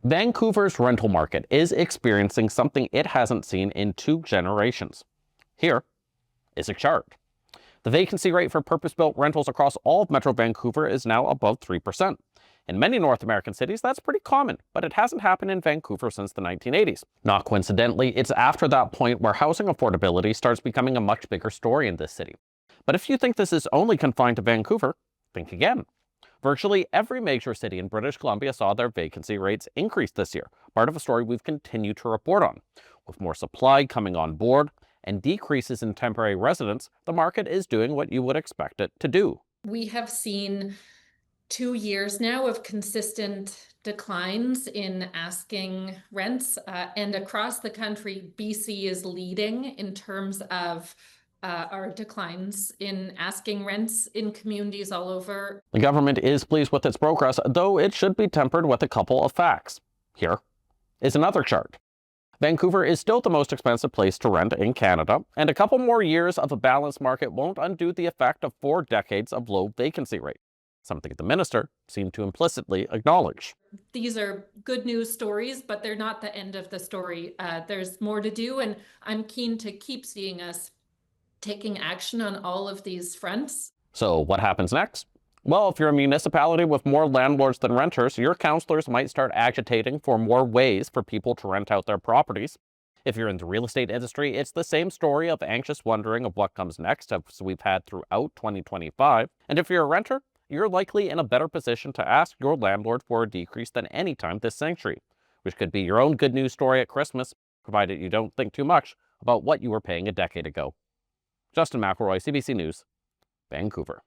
Vancouver's rental market is experiencing something it hasn't seen in 2 generations. Here is a chart. The vacancy rate for purpose-built rentals across all of Metro Vancouver is now above 3%. In many North American cities, that's pretty common, but it hasn't happened in Vancouver since the 1980s. Not coincidentally, it's after that point where housing affordability starts becoming a much bigger story in this city. But if you think this is only confined to Vancouver, think again. Virtually every major city in British Columbia saw their vacancy rates increase this year, part of a story we've continued to report on. With more supply coming on board and decreases in temporary residents, the market is doing what you would expect it to do. We have seen 2 years now of consistent declines in asking rents, and across the country, BC is leading in terms of our declines in asking rents in communities all over. The government is pleased with its progress, though it should be tempered with a couple of facts. Here is another chart. Vancouver is still the most expensive place to rent in Canada, and a couple more years of a balanced market won't undo the effect of 4 decades of low vacancy rate, something the minister seemed to implicitly acknowledge. These are good news stories, but they're not the end of the story. There's more to do, and I'm keen to keep seeing us taking action on all of these fronts. So what happens next? Well, if you're a municipality with more landlords than renters, your councillors might start agitating for more ways for people to rent out their properties. If you're in the real estate industry, it's the same story of anxious wondering of what comes next, as we've had throughout 2025. And if you're a renter, you're likely in a better position to ask your landlord for a decrease than any time this century, which could be your own good news story at Christmas, provided you don't think too much about what you were paying a decade ago. Justin McElroy, CBC News, Vancouver.